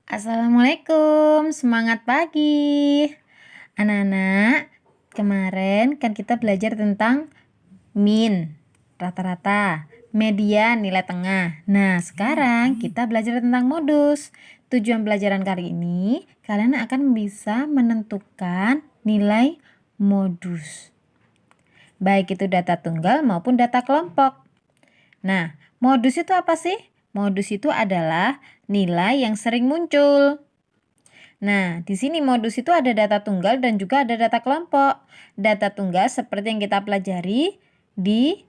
Assalamualaikum, semangat pagi. Anak-anak, kemarin kan kita belajar tentang min, rata-rata, median, nilai tengah. Nah, sekarang kita belajar tentang modus. Tujuan pelajaran kali ini, kalian akan bisa menentukan nilai modus. Baik itu data tunggal maupun data kelompok. Nah, modus itu apa sih? Modus itu adalah nilai yang sering muncul. Nah, di sini modus itu ada data tunggal dan juga ada data kelompok. Data tunggal seperti yang kita pelajari di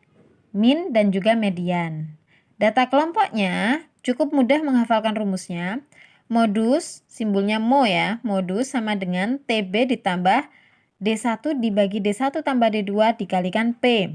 min dan juga median. Data kelompoknya cukup mudah menghafalkan rumusnya. Modus, simbolnya mo ya, modus sama dengan TB ditambah D1 dibagi D1 tambah D2 dikalikan P.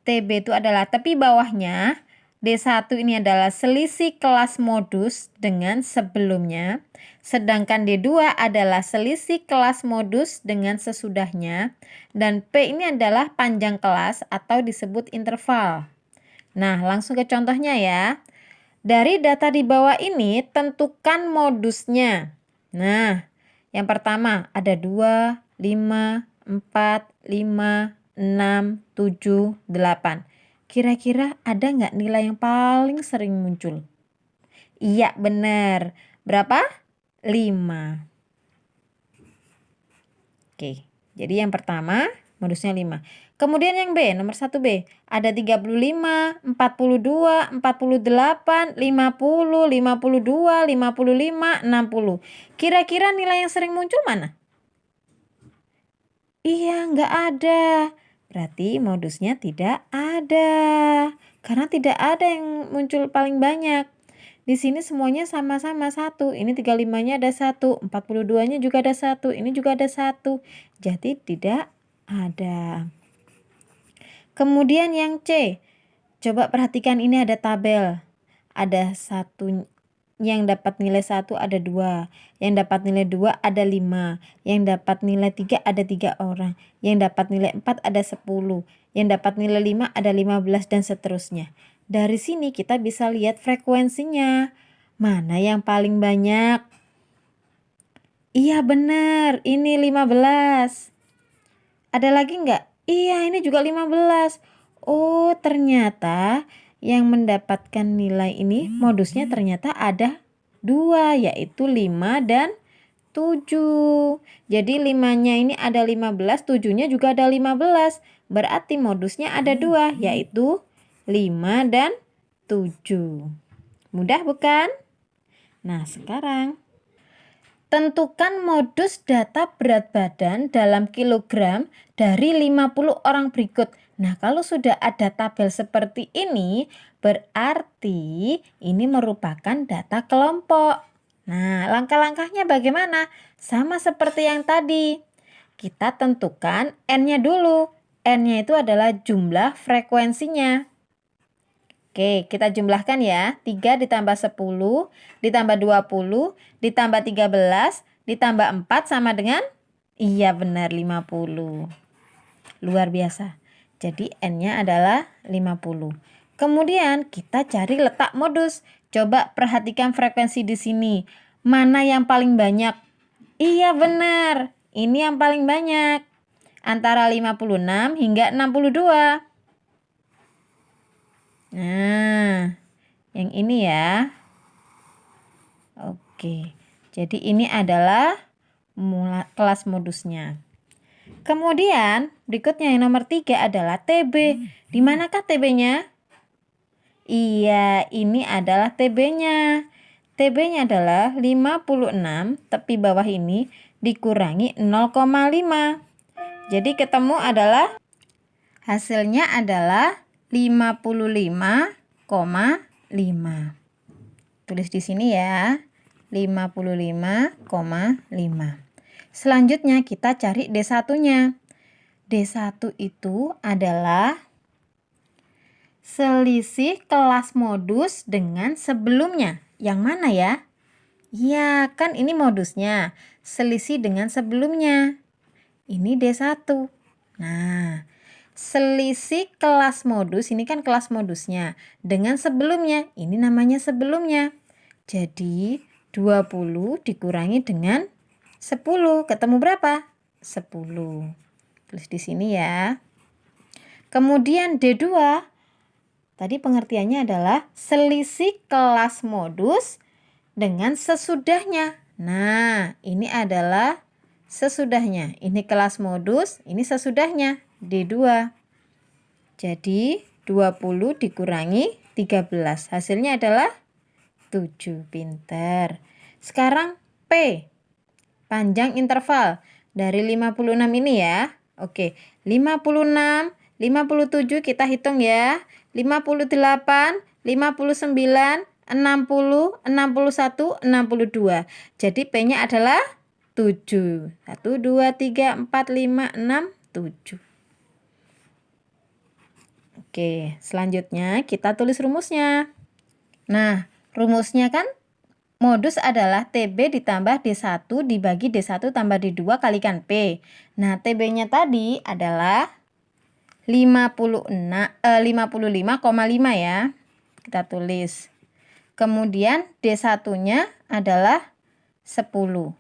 TB itu adalah tepi bawahnya, D1 ini adalah selisih kelas modus dengan sebelumnya, sedangkan D2 adalah selisih kelas modus dengan sesudahnya, dan P ini adalah panjang kelas atau disebut interval. Nah, langsung ke contohnya ya. Dari data di bawah ini, tentukan modusnya. Nah, yang pertama ada 2, 5, 4, 5, 6, 7, 8. Kira-kira ada nggak nilai yang paling sering muncul? Iya, benar. Berapa? 5. Oke, jadi yang pertama modusnya 5. Kemudian yang B, nomor 1B. Ada 35, 42, 48, 50, 52, 55, 60. Kira-kira nilai yang sering muncul mana? Iya, nggak ada. Berarti modusnya tidak ada. Karena tidak ada yang muncul paling banyak. Di sini semuanya sama-sama 1. Ini 35-nya ada 1, 42-nya juga ada 1, ini juga ada 1. Jadi tidak ada. Kemudian yang C. Coba perhatikan ini ada tabel. Ada 1 yang dapat nilai 1 ada 2, yang dapat nilai 2 ada 5, yang dapat nilai 3 ada 3 orang, yang dapat nilai 4 ada 10, yang dapat nilai 5 ada 15 dan seterusnya. Dari sini kita bisa lihat frekuensinya. Mana yang paling banyak? Iya benar, ini 15. Ada lagi nggak? Iya, ini juga 15. Oh, ternyata yang mendapatkan nilai ini modusnya ternyata ada 2, yaitu 5 dan 7. Jadi 5-nya ini ada 15, 7-nya juga ada 15. Berarti modusnya ada 2, yaitu 5 dan 7. Mudah bukan? Nah, sekarang tentukan modus data berat badan dalam kilogram dari 50 orang berikut. Nah, kalau sudah ada tabel seperti ini, berarti ini merupakan data kelompok. Nah, langkah-langkahnya bagaimana? Sama seperti yang tadi. Kita tentukan N-nya dulu. N-nya itu adalah jumlah frekuensinya. Oke, kita jumlahkan ya. 3 ditambah 10, ditambah 20, ditambah 13, ditambah 4 sama dengan? Iya benar 50. Luar biasa. Jadi N-nya adalah 50. Kemudian kita cari letak modus. Coba perhatikan frekuensi di sini. Mana yang paling banyak? Iya benar. Ini yang paling banyak. Antara 56 hingga 62. Nah, yang ini ya. Oke, jadi ini adalah kelas modusnya. Kemudian berikutnya yang nomor 3 adalah TB. Di manakah TB-nya? Iya, ini adalah TB-nya. TB-nya adalah 56, tepi bawah ini dikurangi 0,5. Jadi ketemu adalah hasilnya adalah 55,5. Tulis di sini ya. 55,5. Selanjutnya kita cari D1-nya. D1 itu adalah selisih kelas modus dengan sebelumnya. Yang mana ya? Ya, kan ini modusnya. Selisih dengan sebelumnya. Ini D1. Nah, selisih kelas modus, ini kan kelas modusnya, dengan sebelumnya, ini namanya sebelumnya. Jadi 20 dikurangi dengan 10. Ketemu berapa? 10. Tulis di sini ya. Kemudian D2. Tadi pengertiannya adalah selisih kelas modus dengan sesudahnya. Nah, ini adalah sesudahnya. Ini kelas modus, ini sesudahnya. D2. Jadi 20 dikurangi 13. Hasilnya adalah 7. Pinter. Sekarang P. Panjang interval dari 56 ini ya. Oke, 56, 57 kita hitung ya. 58, 59, 60, 61, 62. Jadi P-nya adalah 7. 1, 2, 3, 4, 5, 6, 7. Oke, selanjutnya kita tulis rumusnya. Nah, rumusnya kan modus adalah TB ditambah D1 dibagi D1 tambah D2 kalikan P. Nah, TB-nya tadi adalah 55,5 ya. Kita tulis. Kemudian D1-nya adalah 10.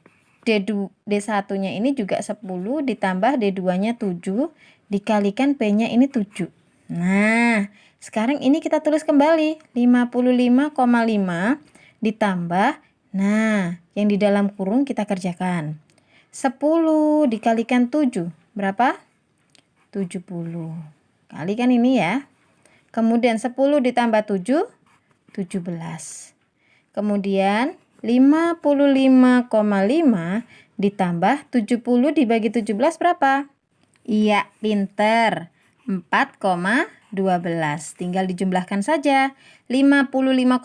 D1-nya ini juga 10 ditambah D2-nya 7 dikalikan P-nya ini 7. Nah, sekarang ini kita tulis kembali 55,5 ditambah, nah yang di dalam kurung kita kerjakan. 10 dikalikan 7, berapa? 70. Kalikan ini ya. Kemudian 10 ditambah 7, 17. Kemudian 55,5 ditambah 70 dibagi 17 berapa? Iya, pinter. 4,12. Tinggal dijumlahkan saja. 55,5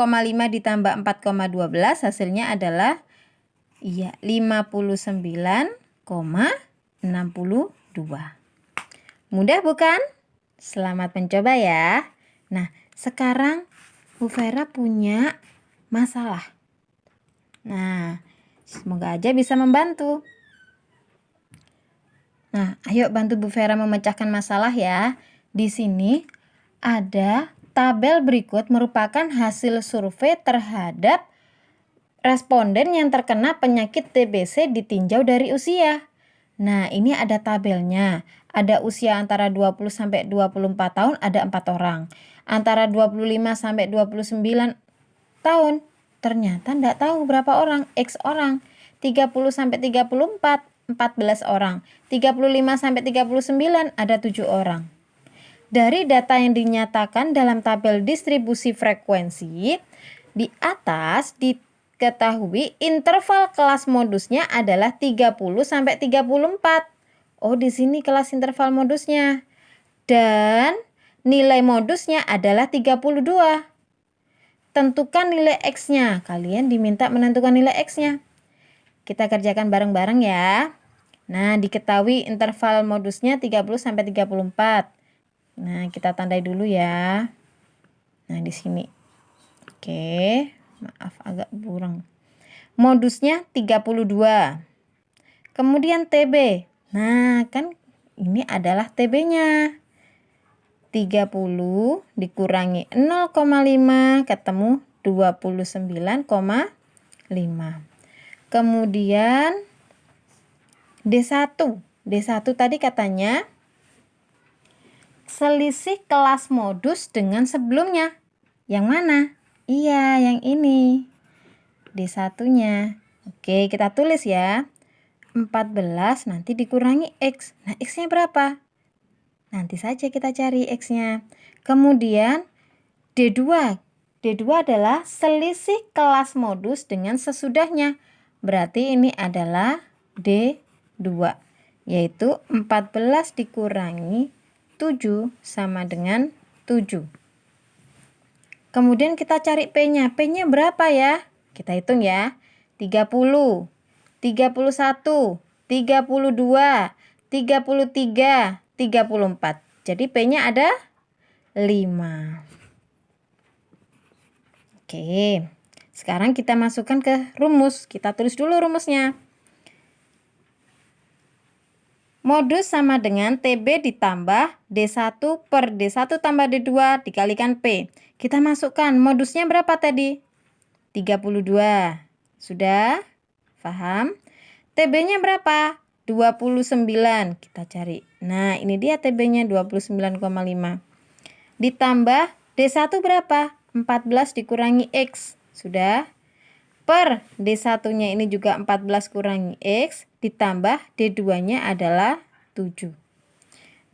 ditambah 4,12 hasilnya adalah 59,62. Mudah bukan? Selamat mencoba ya. Nah, sekarang Bu Vera punya masalah. Nah, semoga aja bisa membantu. Nah, ayo bantu Bu Vera memecahkan masalah ya. Di sini ada tabel berikut merupakan hasil survei terhadap responden yang terkena penyakit TBC ditinjau dari usia. Nah, ini ada tabelnya. Ada usia antara 20 sampai 24 tahun ada 4 orang. Antara 25 sampai 29 tahun ternyata enggak tahu berapa orang, X orang. 30 sampai 34 14 orang. 35 sampai 39 ada 7 orang. Dari data yang dinyatakan dalam tabel distribusi frekuensi, di atas diketahui interval kelas modusnya adalah 30 sampai 34. Oh, di sini kelas interval modusnya. Dan nilai modusnya adalah 32. Tentukan nilai X-nya. Kalian diminta menentukan nilai X-nya. Kita kerjakan bareng-bareng ya. Nah, diketahui interval modusnya 30 sampai 34. Nah, kita tandai dulu ya. Nah, di sini. Oke, maaf agak burang. Modusnya 32. Kemudian TB. Nah, kan ini adalah TB-nya. 30 dikurangi 0,5 ketemu 29,5. Kemudian D1. D1 tadi katanya selisih kelas modus dengan sebelumnya. Yang mana? Iya, yang ini. D1-nya. Oke, kita tulis ya. 14 nanti dikurangi X. Nah, X-nya berapa? Nanti saja kita cari X-nya. Kemudian D2. D2 adalah selisih kelas modus dengan sesudahnya. Berarti ini adalah D2. Yaitu 14 dikurangi 7 sama dengan 7. Kemudian kita cari P-nya. P-nya berapa ya? Kita hitung ya. 30, 31, 32, 33, 34. Jadi P-nya ada 5. Oke. Sekarang kita masukkan ke rumus. Kita tulis dulu rumusnya. Modus sama dengan TB ditambah D1 per D1 tambah D2 dikalikan P. Kita masukkan modusnya berapa tadi? 32. Sudah? Paham? TB-nya berapa? 29. Kita cari. Nah, ini dia TB-nya 29,5. Ditambah D1 berapa? 14 dikurangi X. Sudah? Per D1-nya ini juga 14 kurangi X. Ditambah D2-nya adalah 7.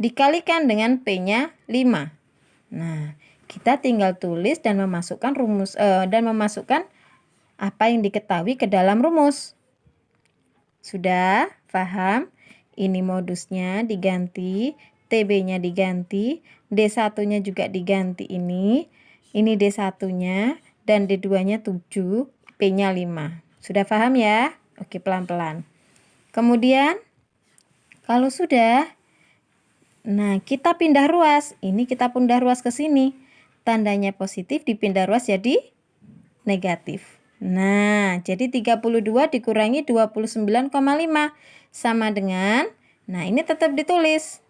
Dikalikan dengan P-nya 5. Nah, kita tinggal tulis dan memasukkan rumus memasukkan apa yang diketahui ke dalam rumus. Sudah paham? Ini modusnya diganti, TB-nya diganti, D1-nya juga diganti ini D1-nya dan D2-nya 7, P-nya 5. Sudah paham ya? Oke, pelan-pelan. Kemudian kalau sudah, nah kita pindah ruas. Ini kita pindah ruas ke sini. Tandanya positif dipindah ruas jadi negatif. Nah, jadi 32 dikurangi 29,5 sama dengan, nah ini tetap ditulis.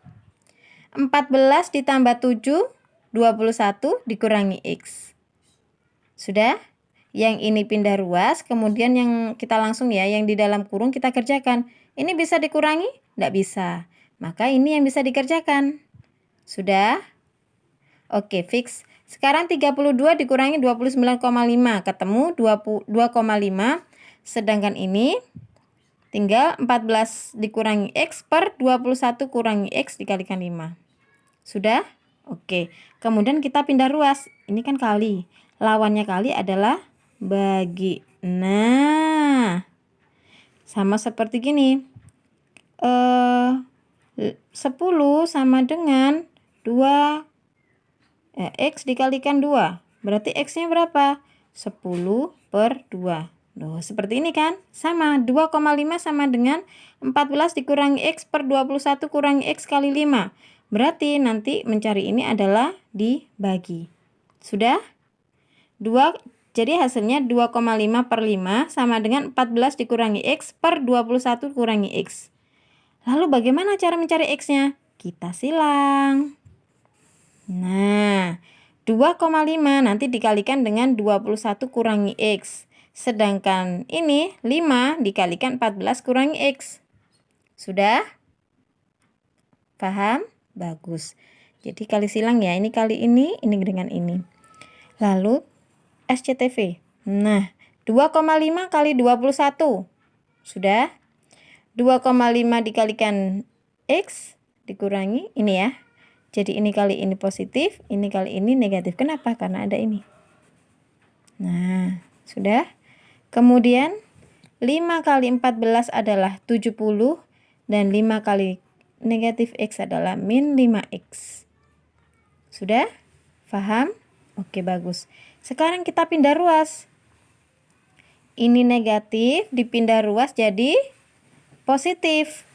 14 ditambah 7, 21 dikurangi X. Sudah? Yang ini pindah ruas, kemudian yang kita langsung ya, yang di dalam kurung kita kerjakan. Ini bisa dikurangi? Tidak bisa. Maka ini yang bisa dikerjakan. Sudah? Oke, fix. Sekarang 32 dikurangi 29,5 ketemu 2,5. Sedangkan ini tinggal 14 dikurangi X per 21 kurangi X dikalikan 5. Sudah? Oke. Kemudian kita pindah ruas. Ini kan kali. Lawannya kali adalah bagi. Nah, sama seperti gini. 10 sama dengan 2 X dikalikan 2. Berarti X-nya berapa? 10 per 2. Loh, seperti ini kan? Sama. 2,5 sama dengan 14 dikurangi X per 21 kurangi X kali 5. Berarti nanti mencari ini adalah dibagi. Sudah? 2, jadi hasilnya 2,5 per 5 sama dengan 14 dikurangi X per 21 kurangi X. Lalu bagaimana cara mencari X-nya? Kita silang. Nah, 2,5 nanti dikalikan dengan 21 kurangi X. Sedangkan ini 5 dikalikan 14 kurangi X. Sudah? Paham? Bagus. Jadi kali silang ya, ini kali ini dengan ini. Lalu SCTV. Nah, 2,5 kali 21. Sudah? 2,5 dikalikan X dikurangi ini ya. Jadi ini kali ini positif, ini kali ini negatif. Kenapa? Karena ada ini. Nah, sudah. Kemudian 5 kali 14 adalah 70 dan 5 kali negatif X adalah min 5X. Sudah? Paham? Oke, bagus. Sekarang kita pindah ruas. Ini negatif dipindah ruas jadi positif.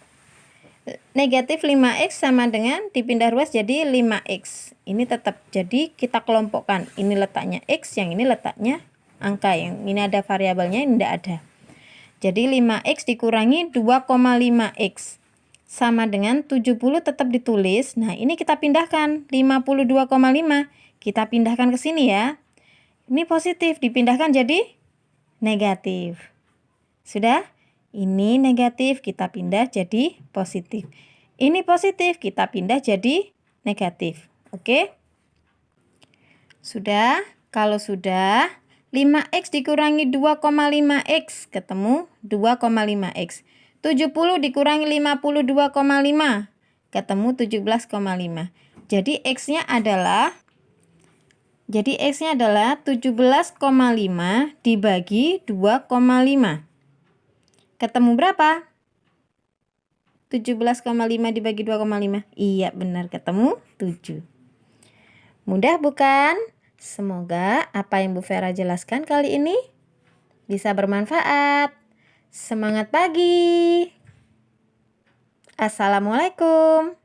Negatif 5X sama dengan dipindah ruas jadi 5X. Ini tetap, jadi kita kelompokkan. Ini letaknya X, yang ini letaknya angka. Yang ini ada variabelnya, ini tidak ada. Jadi 5X dikurangi 2,5X. Sama dengan 70 tetap ditulis. Nah, ini kita pindahkan. 52,5. Kita pindahkan ke sini ya. Ini positif, dipindahkan jadi negatif. Sudah? Ini negatif, kita pindah jadi positif. Ini positif, kita pindah jadi negatif. Oke? Sudah? Kalau sudah, 5X dikurangi 2,5X ketemu 2,5X. 70 dikurangi 52,5 ketemu 17,5. Jadi X-nya adalah 17,5 dibagi 2,5. Ketemu berapa? 17,5 dibagi 2,5. Iya, benar, ketemu 7. Mudah bukan? Semoga apa yang Bu Vera jelaskan kali ini bisa bermanfaat. Semangat pagi. Assalamualaikum.